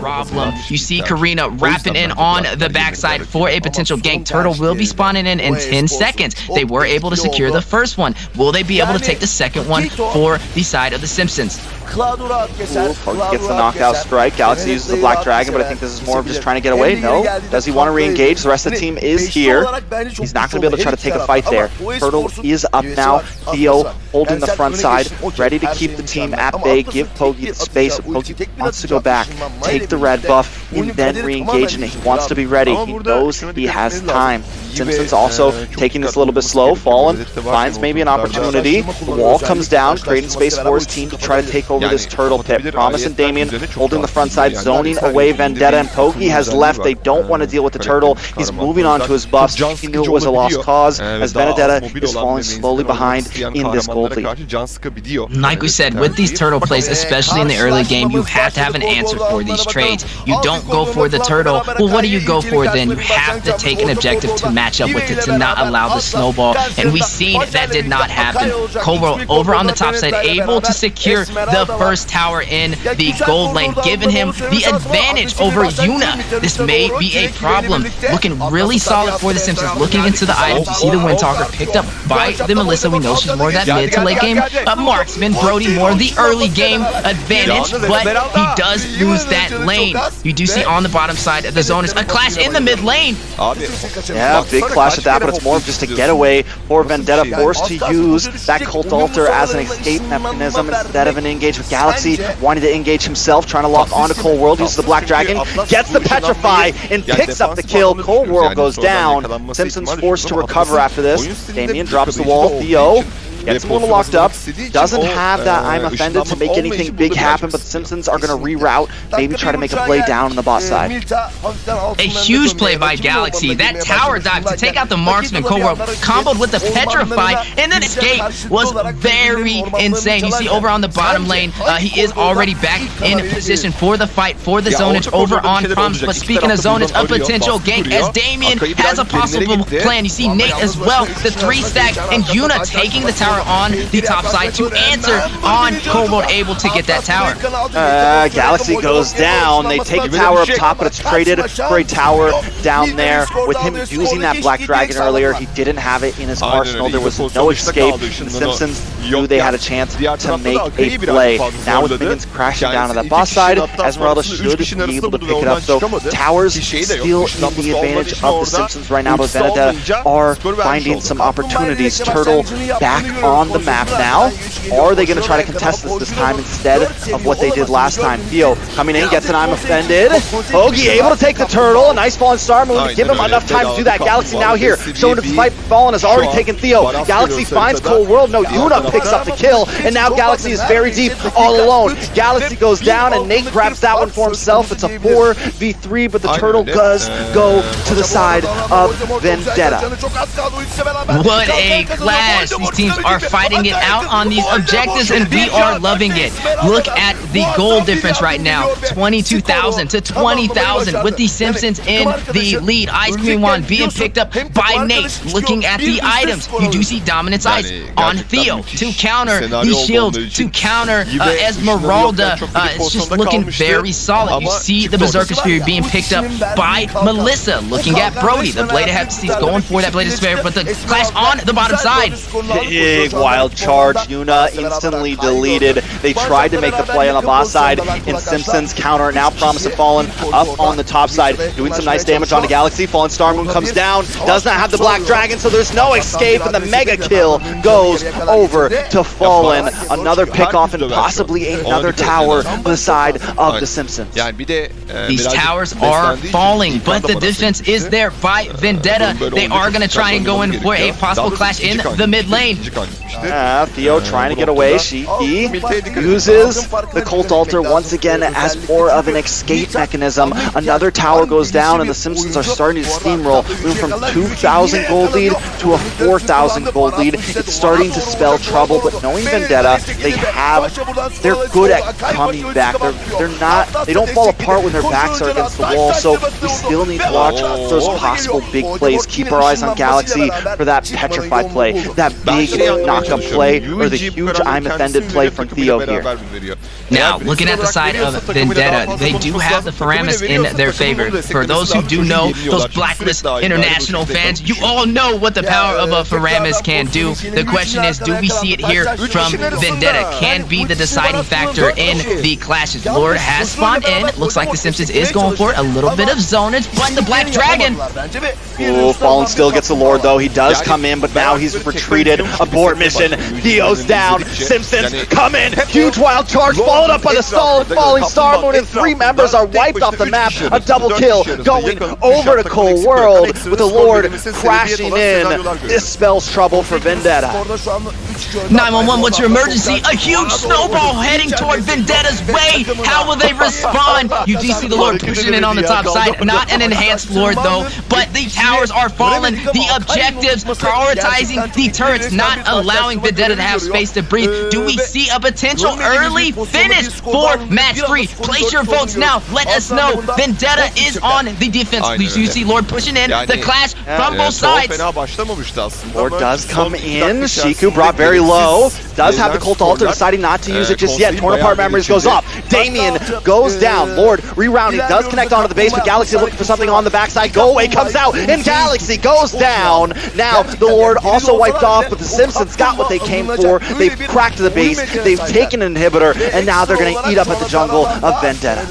problem. You see Karina wrapping in on the backside for a potential gank. Turtle will be spawning in 10 seconds. They were able to secure the first one. Will they be able to take the second one for the side of the Simpsons? Pokey gets the knockout strike. Galaxy uses the Black Dragon, but I think this is more of just trying to get away. No. Does he want to re-engage? The rest of the team is here. He's not going to be able to try to take a fight there. Turtle is up now. Theo holding the front side, ready to keep the team at bay. Give Pokey the space. Pokey wants to go back, take the red buff, and then re-engage, and he wants to be ready. He knows he has time. Simpsons also taking this a little bit slow. Fallen finds maybe an opportunity. The wall comes down, creating space for his team to try to take over this turtle pit. Promise and Damien holding the front side, zoning away Vendetta, and Pokey has left. They don't want to deal with the turtle. He's moving on to his buffs. He knew it was a lost cause, as Vendetta is falling slowly behind in this gold lead. Like we said, with these turtle plays, especially in the early game, you have to have an answer for these trades. You don't go for the turtle. Well, what do you go for then? You have to take an objective to match up with it, to not allow the snowball, and we've seen that did not happen. Coldworld over on the top side, able to secure the first tower in the gold lane, giving him the advantage over Yuna. This may be a problem. Looking really solid for the Simpsons. Looking into the items, you see the Windtalker picked up by the Melissa. We know she's more of that mid to late game marksman. Brody more of the early game advantage, but he does lose that lane. You do see on the bottom side of the zone is a clash in the mid lane. Yeah, big clash at that, but it's more of just a getaway for Vendetta, forced to use that Cult Altar as an escape mechanism instead of an engage with Galaxy. Wanted to engage himself, trying to lock onto Cold World, uses the Black Dragon, gets the Petrify, and picks up the kill. Cold World goes down. Simpsons forced to recover after this. Damien drops the wall. Theo gets a little locked up, doesn't have that I'm offended to make anything big happen, but the Simpsons are going to reroute, maybe try to make a play down on the bot side. A huge play by Galaxy. That tower dive to take out the marksman, Coldworld, comboed with the Petrify, and then escape was very insane. You see over on the bottom lane, he is already back in position for the fight for the zonage over on Proms. But speaking of zonage, a potential gank as Damien has a possible plan. You see Nate as well, the 3-stack, and Yuna taking the tower on the top side to answer on Coldworld, able to get that tower. Galaxy goes down. They take the tower up top, but it's traded for a tower down there. With him using that Black Dragon earlier, he didn't have it in his arsenal. There was no escape. The Simpsons knew they had a chance to make a play. Now with minions crashing down on that boss side, Esmeralda should be able to pick it up. So towers still in the advantage of the Simpsons right now, but Vendetta are finding some opportunities. Turtle back on the map now. Are they going to try to contest this time instead of what they did last time? Theo coming in, gets an I'm offended. Pokey able to take the turtle. A nice falling star move to give him enough time to do that. Galaxy now here, showing its fight. Fallen has already taken Theo. Galaxy finds Cold World. No, Yuna picks up the kill, and now Galaxy is very deep, all alone. Galaxy goes down, and Nate grabs that one for himself. It's a 4v3, but the turtle does go to the side of Vendetta. What a clash! These teams are fighting it out on these objectives, and we are loving it. Look at the goal difference right now, 22,000 to 20,000, with the Simpsons in the lead. Ice Cream Wand being picked up by Nate. Looking at the items, you do see Dominance Ice on Theo to counter the shield, to counter Esmeralda. It's just looking very solid. You see the Berserker Spirit being picked up by Melissa. Looking at Brody, the Blade of Hephaestus going for that Blade of Spirit, but the clash on the bottom side. Big wild charge. Yuna instantly deleted. They tried to make the play on the boss side, and Simpsons counter. Now Promise of Fallen up on the top side, doing some nice damage on the Galaxy. Fallen Star Moon comes down, does not have the Black Dragon, so there's no escape, and the mega kill goes over to Fallen. Another pickoff and possibly another tower on the side of the Simpsons. These towers are falling, but the defense is there by Vendetta. They are going to try and go in for a possible clash in the mid lane. Theo trying to get away. He uses the Cult Altar once again as more of an escape mechanism. Another tower goes down, and the Simpsons are starting to steamroll, moving from 2,000 gold lead to a 4,000 gold lead. It's starting to spell trouble, but knowing Vendetta, they're good at coming back. They don't fall apart when their backs are against the wall, so we still need to watch those possible big plays. Keep our eyes on Galaxy for that Petrify play, that big knock-up play or the huge I'm offended play from Theo here. Now, looking at the side of Vendetta, they do have the Faramis in their favor. For those who do know, those Blacklist International fans, you all know what the power of a Faramis can do. The question is, do we see it here from Vendetta? Can be the deciding factor in the clashes. Lord has spawned in. Looks like the Simpsons is going for it. A little bit of zonage, but the Black Dragon. Ooh, Fallen still gets the Lord though. He does come in, but now he's retreated. Abort mission. Theo's down. Simpsons come in. Huge wild charge followed up by the falling Star Moon, and 3 members are wiped off the map. A double kill going over to Cold World with the Lord crashing in. This spells trouble for Vendetta. 911, what's your emergency? A huge snowball heading toward Vendetta's way. How will they respond? You do see the Lord pushing in on the top side. Not an enhanced Lord though, but the towers are falling. The objectives prioritizing the turrets, not allowing Vendetta to have space to breathe. Do we see a potential early finish for match 3? Place your votes now. Let us know. Vendetta is on the defense. You see Lord pushing in. The clash from both sides. Lord does come in. Shiku brought very low. Does have the Cult Altar, deciding not to use it just yet. Torn apart memories goes up. Damien goes down. Lord rerounding, does connect onto the base, but Galaxy looking for something on the backside. Go away comes out, and Galaxy goes down. Now the Lord also wiped off, but the Simpsons got what they came for. They've cracked the base, they've taken an inhibitor, and now they're going to eat up at the jungle of Vendetta.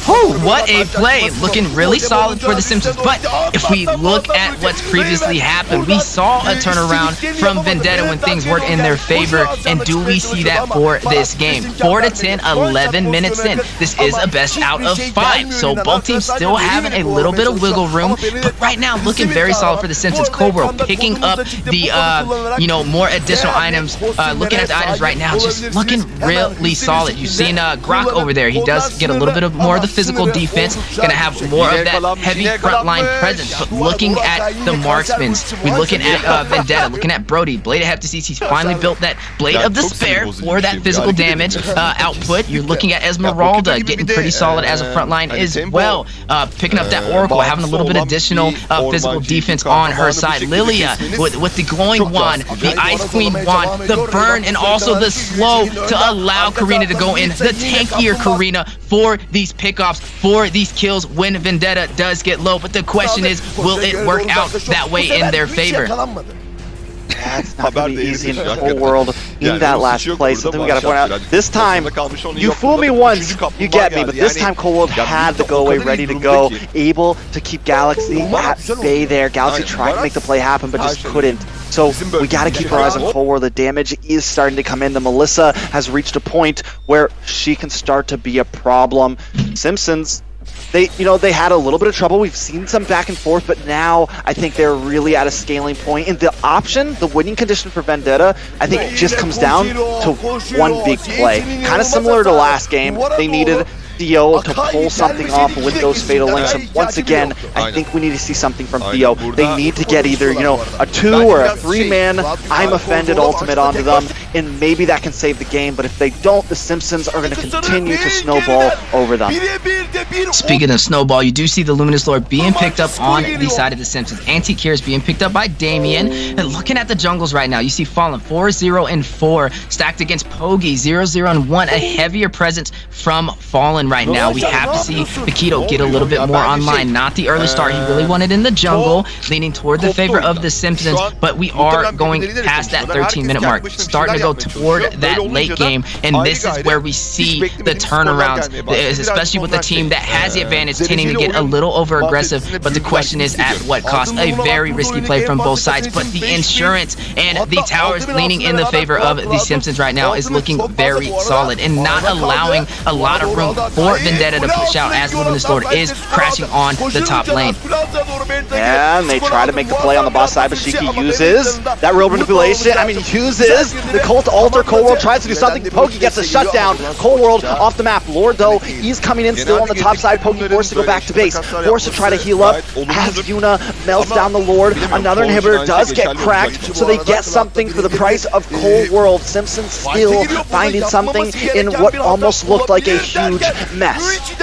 Oh, what a play. Looking really solid for the Simpsons. But if we look at what's previously happened, we saw a turnaround from Vendetta when things weren't in their favor. And do we see that for this game? 4 to 10, 11 minutes in. This is a best out of 5. So both teams still having a little bit of wiggle room. But right now, looking very solid for the Simpsons. Cold World picking up the, more additional items. Looking at the items right now, just looking really solid. You've seen Grok over there. He does get a little bit of more of the physical defense. Gonna have more of that heavy frontline presence. But looking at the marksmen, we're looking at Vendetta, looking at Brody. Blade of Hephaestus, he's finally built that Blade of Despair for that physical damage output. You're looking at Esmeralda getting pretty solid as a frontline as well. Picking up that Oracle, having a little bit additional physical defense on her side. Lilia with the glowing wand, the Ice Queen wand, the burn, and also the slow to allow Karina to go in. The tankier Karina for these pickoffs, for these kills when Vendetta does get low. But the question is, will it work out that way in their favor? That's not going to be easy in the whole world in that last play. Something we got to point out. This time, you fool me once, you get me. But this time, Cold World had the go away ready to go, able to keep Galaxy at bay there. Galaxy tried to make the play happen, but just couldn't. So we got to keep our eyes on Cold World. The damage is starting to come in. The Melissa has reached a point where she can start to be a problem. Simpsons, they had a little bit of trouble. We've seen some back and forth, but now I think they're really at a scaling point. And the option, the winning condition for Vendetta, I think it just comes down to one big play. Kind of similar to last game. They needed Theo to pull something off with those fatal links. And once again, I think we need to see something from Theo. They need to get either, a 2 or a 3-man I'm offended ultimate onto them, and maybe that can save the game. But if they don't, the Simpsons are going to continue to snowball over them. Speaking of snowball, you do see the Luminous Lord being picked up on the side of the Simpsons. Antique here is being picked up by Damien. And looking at the jungles right now, you see Fallen 4-0 and 4 stacked against Pogi 0-0 and 1. A heavier presence from Fallen right now. We have to see Paquito get a little bit more online. Not the early start he really wanted in the jungle, leaning toward the favor of the Simpsons, but we are going past that 13-minute mark, starting to go toward that late game, and this is where we see the turnarounds, especially with the team that has the advantage, tending to get a little over aggressive. But the question is, at what cost? A very risky play from both sides, but the insurance and the towers leaning in the favor of the Simpsons right now is looking very solid and not allowing a lot of room for Vendetta to push out as Luminous Lord is crashing on the top lane. Yeah, and they try to make the play on the boss side, but Shiki uses that real manipulation. Uses the Cult Altar. Cold World tries to do something. Pogi gets a shutdown. Cold World off the map. Lord, though, he's coming in still on the top side. Pogi forced to go back to base. Forced to try to heal up. Has Yuna melts down the Lord. Another inhibitor does get cracked, so they get something for the price of Cold World. Simpsons still finding something in what almost looked like a huge mess.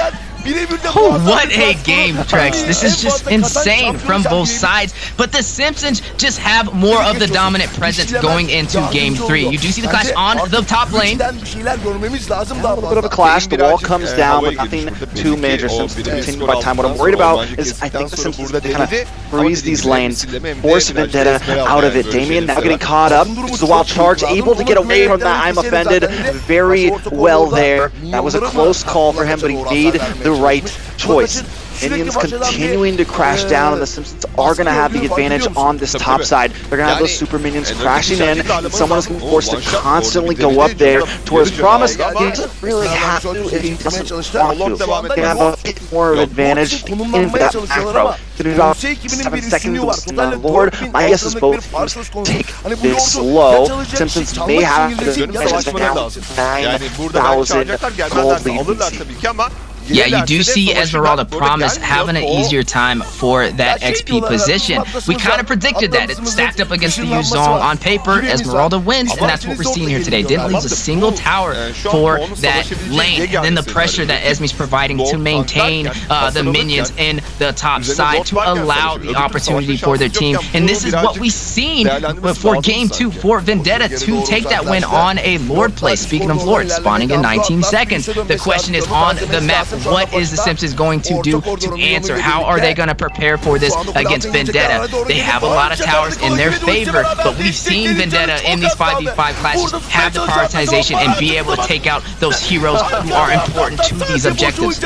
Oh, what a game, Trex. This is just insane from both sides. But the Simpsons just have more of the dominant presence going into Game 3. You do see the clash on the top lane. A little bit of a clash. The wall comes down, but nothing too major. Simpsons continue by time. What I'm worried about is I think the Simpsons kind of freeze these lanes, force Vendetta out of it. Damien now getting caught up. This is a wild charge, able to get away from that. I'm offended very well there. That was a close call for him, but he made the right choice. Minions continuing to crash down, and the Simpsons are going to have the advantage on this top side. They're going to have those super minions crashing in, and someone is going to be forced to constantly go up there towards Promise. He doesn't really have to if he doesn't want to. They're going to have a bit more of advantage in that macro. It's going to be about 7 seconds in the Lord. My guess is both teams take this slow. Simpsons may have to now 9,000 gold lead. Yeah, you do see Esmeralda Promise having an easier time for that XP position. We kind of predicted that. It's stacked up against the Yuzong on paper. Esmeralda wins, and that's what we're seeing here today. Didn't lose a single tower for that lane. And then the pressure that Esme's providing to maintain the minions in the top side to allow the opportunity for their team. And this is what we've seen for Game 2 for Vendetta to take that win on a Lord play. Speaking of Lord, spawning in 19 seconds. The question is on the map. What is the Simpsons going to do to answer? How are they going to prepare for this against Vendetta? They have a lot of towers in their favor, but we've seen Vendetta in these 5v5 clashes have the prioritization and be able to take out those heroes who are important to these objectives.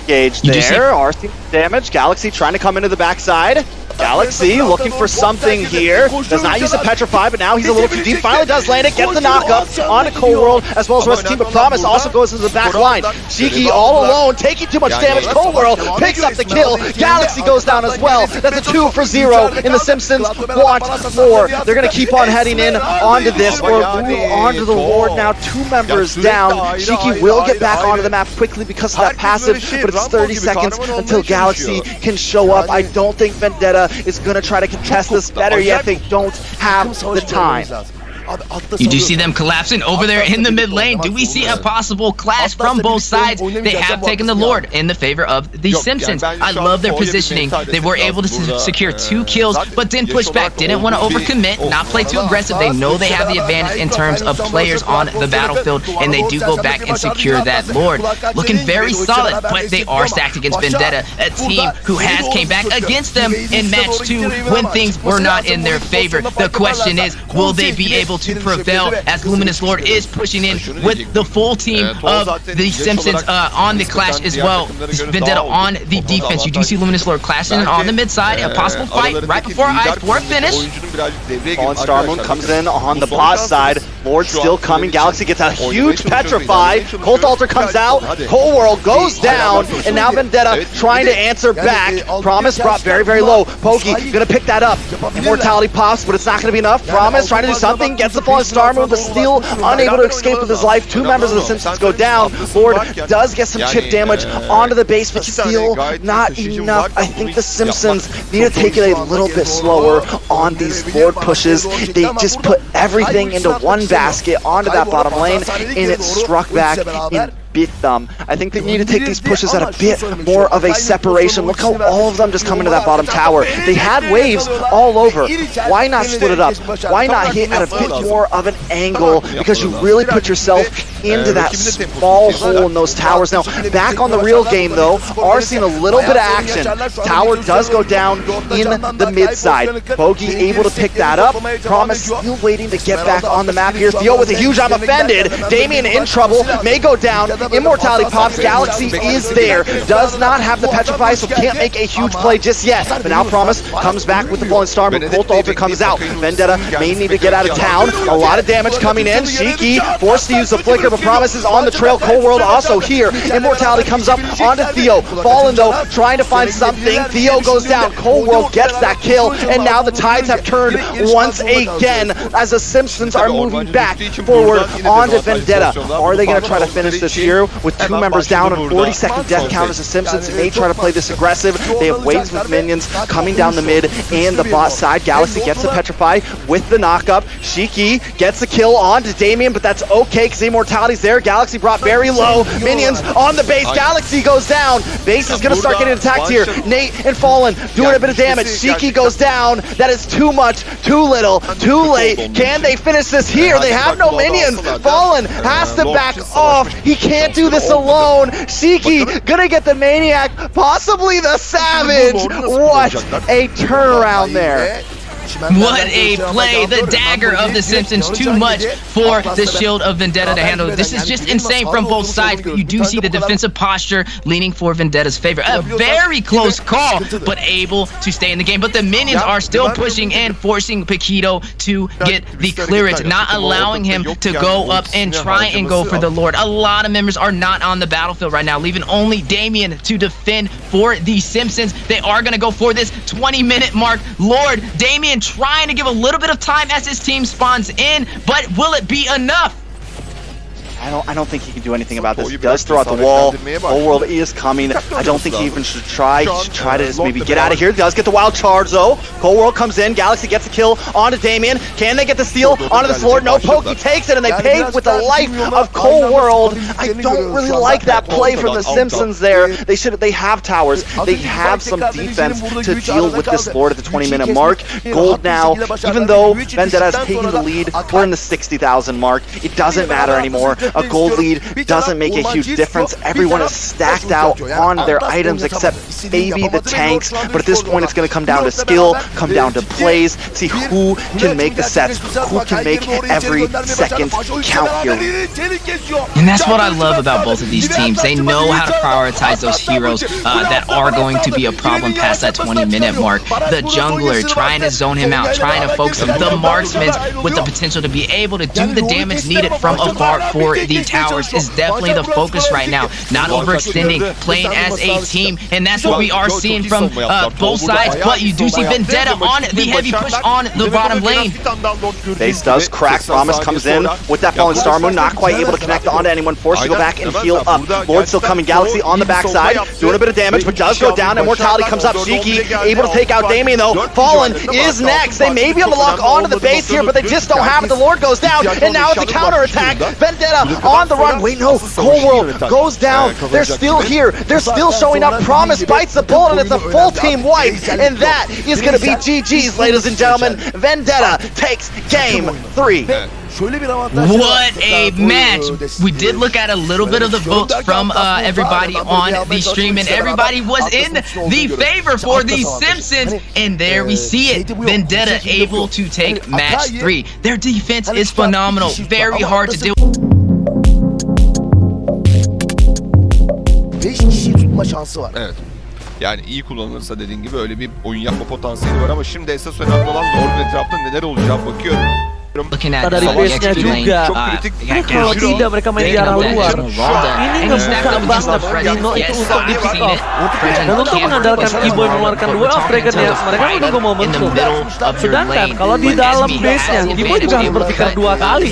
Engage there, RC damage, Galaxy trying to come into the backside. Galaxy looking for something here. Does not use a Petrify, but now he's a little too deep. Finally does land it, gets the knockup on Cold World, as well as the rest of the team. But Promise also goes into the back line. Shiki all alone, taking too much damage. Cold World picks up the kill. Galaxy goes down as well. That's a 2 for 0, and the Simpsons want more. They're going to keep on heading in onto this, or move onto the Lord now. 2 members down. Shiki will get back onto the map quickly because of that passive, but it's 30 seconds until Galaxy can show up. I don't think Vendetta is going to try to contest this. Better yet, they don't have the time. You do see them collapsing over there in the mid lane. Do we see a possible clash from both sides? They have taken the Lord in the favor of the Simpsons. I love their positioning. They were able to secure 2 kills, but didn't push back. Didn't want to overcommit, not play too aggressive. They know they have the advantage in terms of players on the battlefield, and they do go back and secure that Lord. Looking very solid, but they are stacked against Vendetta, a team who has came back against them in match 2 when things were not in their favor. The question is, will they be able to prevail as Luminous Lord is pushing in with the full team of the Simpsons on the clash as well. Vendetta on the defense. You do see Luminous Lord clashing on the mid side. A possible fight right before eyes for a finish. Fallen Star Moon comes in on the bot side. Lord still coming. Galaxy gets a huge Petrify. Cold Altar comes out. Cold World goes down. And now Vendetta trying to answer back. Promise brought very, very low. Pokey gonna pick that up. Immortality pops, but it's not gonna be enough. Promise trying to do something. Gets the Fallen Star Moon, but still unable to escape with his life. 2 members of the Simpsons go down. Lord does get some chip damage onto the base, but still not enough. I think the Simpsons need to take it a little bit slower on these Lord pushes. They just put everything into one basket onto that bottom lane, and it struck back and bit them. I think they need to take these pushes at a bit more of a separation. Look how all of them just come into that bottom tower. They had waves all over. Why not split it up? Why not hit at a bit more of an angle? Because you really put yourself into that small hole in those towers. Now, back on the real game though, are seeing a little bit of action. Tower does go down in the mid side. Bogey able to pick that up. Promise still waiting to get back on the map here. Theo with a huge I'm offended. Damien in trouble, may go down. Immortality pops. Galaxy is there. Does not have the Petrify, so can't make a huge play just yet. But now Promise comes back with the Fallen Star, but Cold Altar comes out. Vendetta may need to get out of town. A lot of damage coming in. Shiki forced to use the Flicker, but Promise is on the trail. Cold World also here. Immortality comes up onto Theo. Fallen though, trying to find something. Theo goes down. Cold World gets that kill, and now the tides have turned once again as the Simpsons are moving back forward onto Vendetta. Are they going to try to finish this here with 2 members down and 40-second death count as the Simpsons may try to play this aggressive? They have waves with minions coming down the mid and the bot side. Galaxy gets the Petrify with the knockup. Shiki gets the kill on to Damien, but that's okay because Immortality Mortality's there. Galaxy brought very low. Minions on the base. Galaxy goes down. Base is gonna start getting attacked here. Nate and Fallen doing a bit of damage. Shiki goes down. That is too much, too little, too late. Can they finish this here? They have no minions. Fallen has to back off. He can't do this alone. Shiki gonna get the Maniac, possibly the Savage. What a turnaround there. What a play, the dagger of the Simpsons, too much for the Shield of Vendetta to handle. This is just insane from both sides, but you do see the defensive posture leaning for Vendetta's favor. A very close call, but able to stay in the game. But the minions are still pushing in, forcing Paquito to get the clearance, not allowing him to go up and try and go for the Lord. A lot of members are not on the battlefield right now, leaving only Damien to defend for the Simpsons. They are going to go for this 20-minute mark. Lord, Damien trying to give a little bit of time as his team spawns in, but will it be enough? I don't think he can do anything about this. He does throw out the wall. Whole world is coming. I don't think he even should try. He should try to just maybe get out of here. Does get the wild charge though. Cold World comes in. Galaxy gets a kill onto Damien. Can they get the steal onto the Lord? No, Pokey takes it, and they pay with the life of Cold World. I don't really like that play from the Simpsons there. They have towers. They have some defense to deal with this Lord at the 20-minute mark. Gold now, even though Vendetta has taken the lead, we're in the 60,000 mark. It doesn't matter anymore. A gold lead doesn't make a huge difference. Everyone is stacked out on their items except maybe the tanks, but at this point it's going to come down to skill, come down to plays, see who can make the sets, who can make every second count here. And that's what I love about both of these teams. They know how to prioritize those heroes that are going to be a problem past that 20-minute mark. The jungler trying to zone him out, trying to focus him. The marksmen with the potential to be able to do the damage needed from afar for the towers is definitely the focus right now. Not overextending, playing as a team, and that's what we are seeing from both sides. But you do see Vendetta on the heavy push on the bottom lane. Base does crack. Promise comes in with that fallen Star Moon, not quite able to connect onto anyone, forced to go back and heal up. Lord still coming. Galaxy on the backside, doing a bit of damage, but does go down. Immortality comes up. Shiki able to take out Damien though. Fallen is next. They may be able to lock onto the base here, but they just don't have it. The Lord goes down, and now it's a counter attack. Vendetta on the run. Wait, no. Cold World goes down. They're still here. They're still showing up. Promise bites the bullet, and it's a full team wipe. And that is going to be GG's, ladies and gentlemen. Vendetta takes game 3. What a match. We did look at a little bit of the votes from everybody on the stream, and everybody was in the favor for the Simpsons. And there we see it. Vendetta able to take match 3. Their defense is phenomenal. Very hard to deal with. 5 kişiyi tutma şansı var. Evet. Yani iyi kullanılırsa dediğin gibi öyle bir oyun yapma potansiyeli var ama şimdi esas önemli olan Lord'un etrafında neler olacağı bakıyorum. Dari base-nya juga. Kalau tidak mereka main di arah luar, ini ngebuka banget Dino itu untuk di pick off. Dan untuk mengandalkan Keyboy mengeluarkan 2 off-breaker-nya, mereka menunggu momentum. Sedangkan kalau di dalam base-nya, Keyboy juga harus berpikir 2 kali.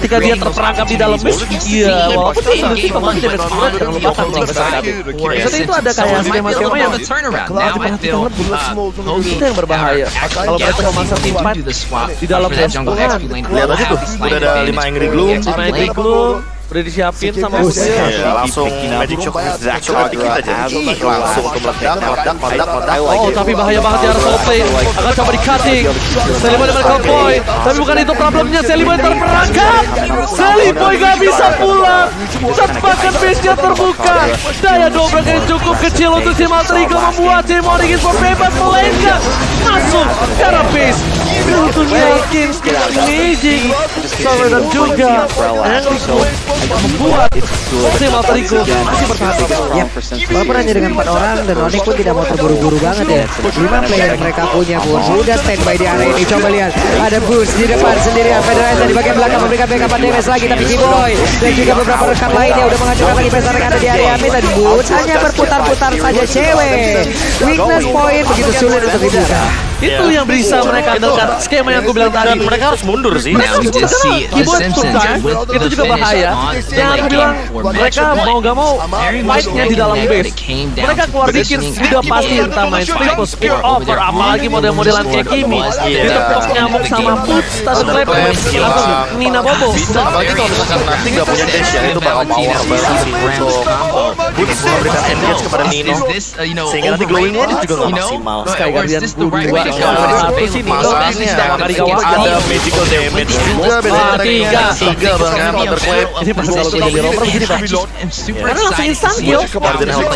Ketika dia terperangkap di dalam base, iya, walaupun dia sudah suka masih damage kuat dengan lepaskan besar. Jadi itu ada kayak skema-skema yang kalau diperhatikan lebih, itu yang berbahaya. Kalau mereka memaksa tim fight di dalam lihat aja tuh, udah ada 5 Angry Gloom, udah disiapin sama langsung Magic Shock kita jadi langsung ke belakang meledak. Oh, tapi bahaya banget ya Soulplay. Akan coba di cutting. Seliboy dengan Cowboy, tapi bukan itu problemnya. Seliboy terperangkap. Seliboy gak bisa pulang. Bahkan base-nya terbuka. Daya dobrak yang cukup kecil untuk si Alter Ego membuat si Morning Esports bebas melainkan masuk ke arah base. Untuk yakin Magic Soulplay dan juga membuat si Alter Ego masih bertahan. Ya, walaupun hanya dengan 4 orang dan Onyx pun tidak mau terburu-buru banget ya. 5 player mereka punya pun sudah standby di area ini. Coba lihat, ada Boost di depan sendirian. Federation di bagian belakang memberikan backup damage lagi, tapi Keyboy dan juga beberapa rekan lainnya udah menghancurkan lagi pesan rekan di area mid, dan Boost hanya berputar-putar saja cewek. Weakness point begitu sulit untuk dibuka. Itu yang bisa mereka andalkan skema yang gue bilang tadi. Mereka harus mundur sih. Now we did see the Keyboard Simpsons sometimes with itu the juga finish bahaya. on the Yang aku late bilang game for mereka match mau point. gak mau Very much fight-nya di dalam there, but base. it came down Mereka to keluar dikit positioning sudah at pasti the entah main triple spear over over, there. apalagi model-modelan kayak Kimi. Ditepok nyamuk sama Put, status level langsung Nina Bobo. Apalagi kalau misalkan nanti nggak punya dash ya, itu bakal power banget sih untuk Boots memberikan engage kepada Nino, sehingga nanti glowing edit juga nggak maksimal. Sky Guardian Blue 2 satu sini. Masalahnya ada magical damage juga beda tiga banget Thunderclap. Ini pasti kalau jadi roper begini Pak. Karena langsung instan kill.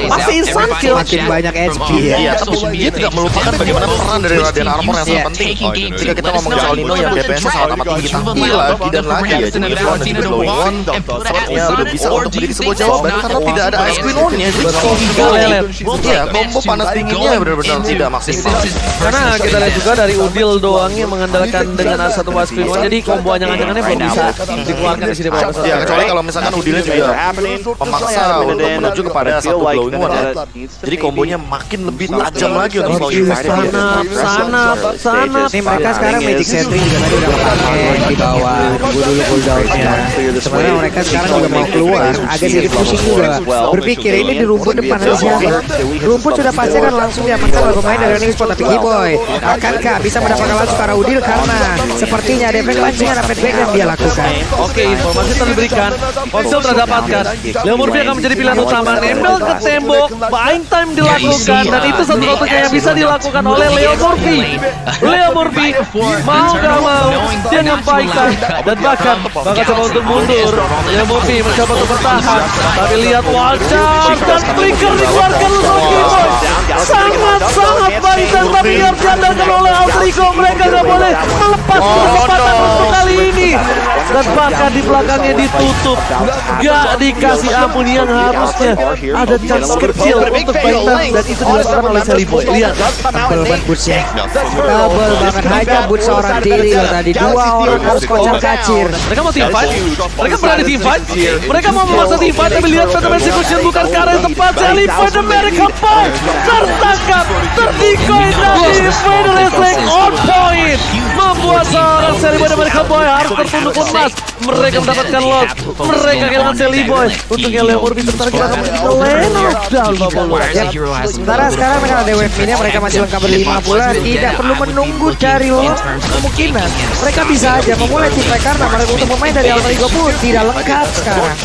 Masih instan kill. Makin banyak HP ya. Iya, tapi dia tidak melupakan bagaimana peran dari Radiant Armor yang sangat penting. Jika kita ngomong soal Nino yang DPS-nya sangat amat tinggi, tapi lagi dan lagi ya, jadi Nino dan juga Glowing One sepertinya udah bisa untuk menjadi sebuah jawaban karena tidak ada Ice Queen On-nya. Jadi iya, combo panas dinginnya benar-benar tidak maksimal. Karena kita lihat juga dari Udil doang yang mengandalkan dengan satu Ice Queen On, jadi combo anyang-anyangannya belum bisa dikeluarkan di sini Pak. Ya, kecuali kalau misalkan Udilnya juga memaksa untuk menuju kepada satu Glowing One ya. Jadi kombonya makin lebih tajam lagi untuk Glowing One. Sana. Nih mereka sekarang Magic Sentry juga tadi udah pakai di bawah, nunggu dulu cooldown-nya. Sebenarnya mereka sekarang juga mau keluar, agak sedikit pusing juga. Berpikir ini di rumput depan ada siapa? Rumput sudah pasti kan langsung diamankan oleh pemain dari Esport, tapi Giboy akankah bisa mendapatkan langsung ke arah Udil karena sepertinya ada efek langsung ada feedback yang dia lakukan. Oke, informasi telah diberikan. Konsel telah dapatkan. Leo Murphy akan menjadi pilihan utama. Nempel ke tembok, buying time dilakukan dan itu satu-satunya yang bisa dilakukan oleh Leo Murphy. Leo Murphy mau gak mau dia nyampaikan dan bahkan coba untuk mundur. Leo Murphy mencoba untuk bertahan, tapi lihat wajah dan flicker dikeluarkan oleh Giboy. Sangat baik dan tapi harus diandalkan oleh Altrico. Mereka gak boleh melepas kesempatan untuk kali ini. Dan bahkan di belakangnya ditutup, gak dikasih ampun yang harusnya ada chance kecil untuk fighter dan itu dilakukan oleh Seliboy. Lihat tebel banget bootsnya, tebel banget hanya boot seorang diri loh tadi, dua orang harus kocar kacir. Mereka mau team fight, mereka berani team fight, mereka mau memaksa team fight, tapi lihat Phantom Execution bukan ke arah yang tepat. Seliboy dan mereka fight tertangkap, terdikoy dari Final Wrestling on point, membuat seorang Seliboy dan mereka boy harus tertunduk lemas. Mereka mendapatkan loss, mereka kehilangan Seliboy. Untungnya Leo Murphy sebentar kita akan menuju ke lane of down Babolo. Sementara sekarang mereka ada wave mini, mereka masih lengkap berlima pula, tidak perlu menunggu cari loss. Kemungkinan mereka bisa aja memulai tim fight karena mereka untuk pemain dari Altrico pun tidak lengkap sekarang.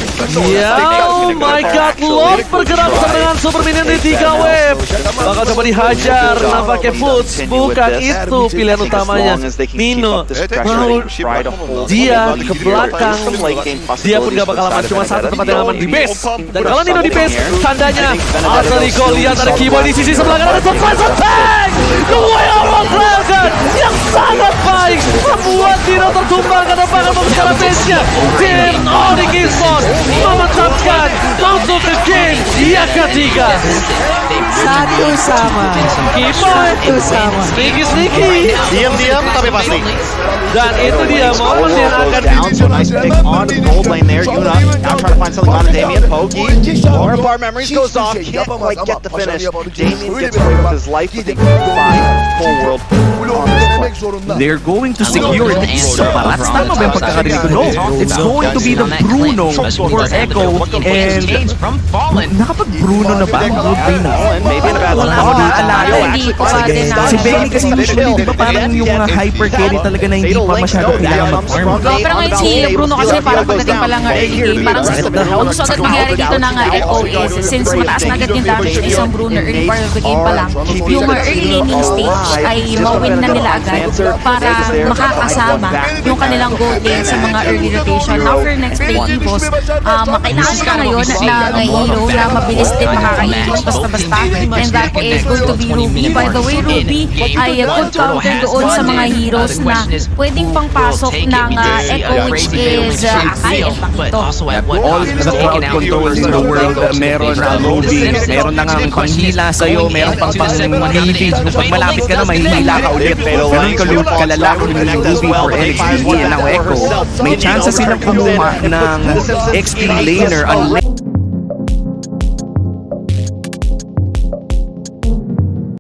Ya, oh my god, Lord bergerak dengan super minion di 3 wave. Bakal coba dihajar, nampaknya Foods, bukan itu pilihan utamanya. Nino mau dia ke belakang, dia pun gak bakal aman, cuma satu tempat yang aman di base. Dan kalau Nino di base, tandanya Altrico lihat ada Giboy di sisi sebelah kanan, ada surprise attack! The way of Dragon yang sangat baik membuat Nino tertumbang karena bahkan membesar base-nya. Tim Onyx Esports memenangkan masuk ke game yang ketiga. Satu sama, Giboy satu sama. Sneaky Diam-diam tapi pasti. dan itu dia momen yang akan Down, so nice pick on the gold lane there. Yuna now trying to find something on Damien. Pogi, more of our memories goes off. Can't quite get the finish. Damien gets away with his life. But they can find full world on this play. They're going to secure it. Separat tama ba yung pagkakarinig ko? No, it's going to be the Bruno for Echo and nakapag-Bruno na ba? Maybe in a bad Wala ako naalala. Si Benny kasi usually, di ba parang yung mga hyper carry talaga na hindi pa masyado kailangan mag-farm. Pero ngayon si Bruno kasi parang pagdating pa lang nga early game, parang ang gusto agad mangyari dito na nga Echo is since mataas na agad yung damage ni isang Bruno early part of the game pa lang, yung early laning stage ay mawin na nila agad para makakasama yung kanilang gold lane sa mga early rotation. Now for next play Evos, makailangan nila ngayon na hero na mabilis din makakaikot basta-basta, and that is going to be Ruby. By the way, Ruby ay good counter doon sa mga heroes na pwedeng pangpasok ng Echo, which is Akai and Pakito. All the crowd controllers in the world, meron Ruby, meron na nga panghila sa'yo, meron pang pang-leaving. Pag malapit ka na, mahihila ka ulit. Ganun kalalaki ng Ruby for NXT and now Echo. May chance silang kumuha ng XP laner unless